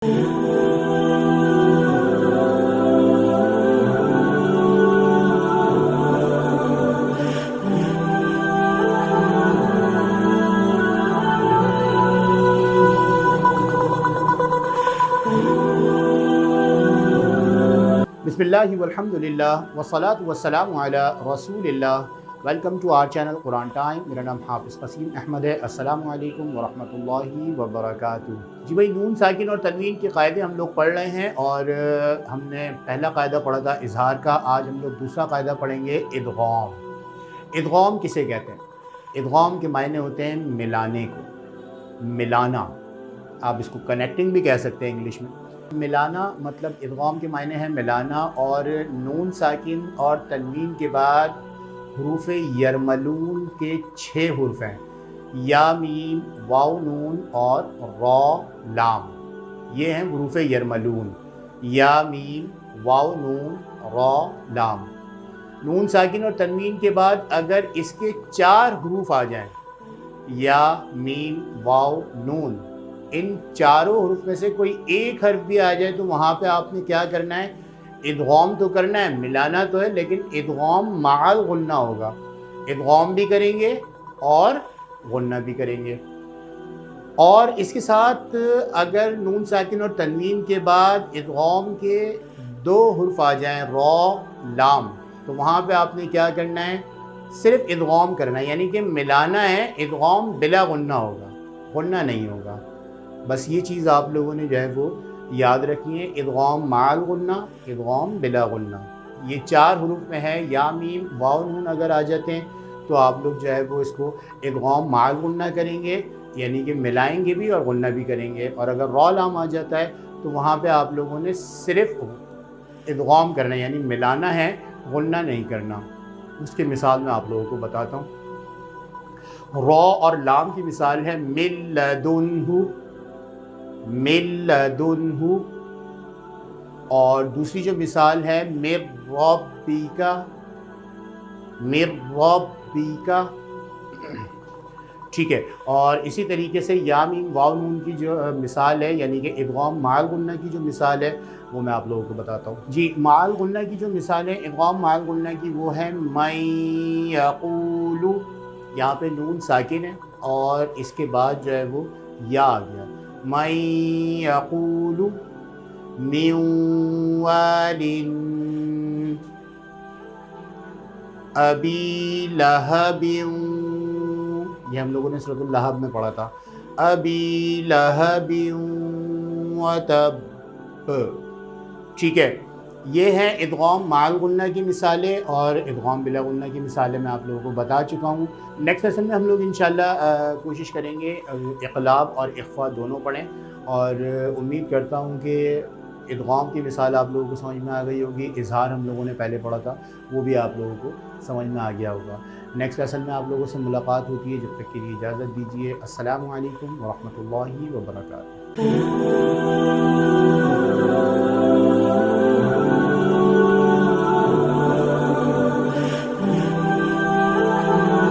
बिस्मिल्लाहि वल्हम्दुलिल्लाह वस्सलातु वस्सलामु अला रसूलिल्लाह। Welcome to our channel Quran time. मेरा नाम हाफिज़ क़सीम अहमद है। अस्सलामु अलैकुम वरहमतुल्लाहि वबरकातुहू। जी भाई, नून साकिन और तनवीन के कायदे हम लोग पढ़ रहे हैं और हमने पहला कायदा पढ़ा था इज़हार का। आज हम लोग दूसरा कायदा पढ़ेंगे इदग़ाम। इदग़ाम किसे कहते हैं? इदग़ाम के मायने होते हैं मिलाने को, मिलाना। आप इसको कनेक्टिंग भी कह सकते हैं इंग्लिश में। मिलाना मतलब इदग़ाम के मायने है मिलाना, और नून साकिन और तनवीन के बाद हुरूफ यरमलून के 6 हुर्फ हैं, या मीम वाव नून और रॉ लाम। ये हैं हुरूफ यरमलून, या मीम वाव नून रॉ लाम। नून साकिन और तनवीन के बाद अगर इसके 4 हुरूफ आ जाएं, या मीम वाव नून, इन चारों हुरूफ में से कोई एक हर्फ भी आ जाए तो वहाँ पे आपने क्या करना है? इदग़ाम तो करना है, मिलाना तो है, लेकिन इदग़ाम माअल गुन्ना होगा। इदग़ाम भी करेंगे और गुन्ना भी करेंगे। और इसके साथ अगर नून साकिन और तनवीन के बाद इदग़ाम के 2 हुर्फ आ जाएं, रॉ लाम, तो वहाँ पे आपने क्या करना है? सिर्फ इदग़ाम करना है, यानी कि मिलाना है। इदग़ाम बिला गुन्ना होगा, गुन्ना नहीं होगा। बस ये चीज़ आप लोगों ने जो है वो याद रखनी है। इदग़ाम माअल गुन्ना, इदग़ाम बिला गुन्ना, ये 4 हुरूफ में है। या मीम वाव नून अगर आ जाते हैं तो आप लोग जो है वो इसको इदग़ाम माअल गुन्ना करेंगे, यानी कि मिलाएंगे भी और गुन्ना भी करेंगे। और अगर रॉ लाम आ जाता है तो वहाँ पे आप लोगों ने सिर्फ इदग़ाम करना है, यानी मिलाना है, गुन्ना नहीं करना। उसकी मिसाल मैं आप लोगों को बताता हूँ। रॉ और लाम की मिसाल है मिल्लदुन्हु, मिल्लदुन्हु। और दूसरी जो मिसाल है मिर रब्बिका, मिर रब्बिका। ठीक है। और इसी तरीके से या मीम वाव नून की जो मिसाल है, यानी कि इदग़ाम माअल गुन्ना की जो मिसाल है, वो मैं आप लोगों को बताता हूँ। जी, माअल गुन्ना की जो मिसाल है, इदग़ाम माअल गुन्ना की, वो है मै यक़ूलु। यहाँ पे नून साकिन है और इसके बाद जो है वो या आ गया। मै यक़ूलु मिन वालिन अबी लहबिन, ये हम लोगों ने सूरह लहब में पढ़ा था। अबी लहबिन व तब। ठीक है। ये हैं इदग़ाम माअल गुन्ना की मिसालें और इदग़ाम बिला गुन्ना की मिसालें मैं आप लोगों को बता चुका हूँ। नेक्स्ट लेसन में हम लोग इंशाल्लाह कोशिश करेंगे इक़लाब और इख़फ़ा दोनों पढ़ें, और उम्मीद करता हूँ कि इदग़ाम की मिसाल आप लोगों को समझ में आ गई होगी। इज़हार हम लोगों ने पहले पढ़ा था, वो भी आप लोगों को समझ में आ गया होगा। नेक्स्ट लेसन में आप लोगों से मुलाकात होती है, जब तक के लिए इजाज़त दीजिए। अस्सलामु अलैकुम व रहमतुल्लाहि व बरकातुहू।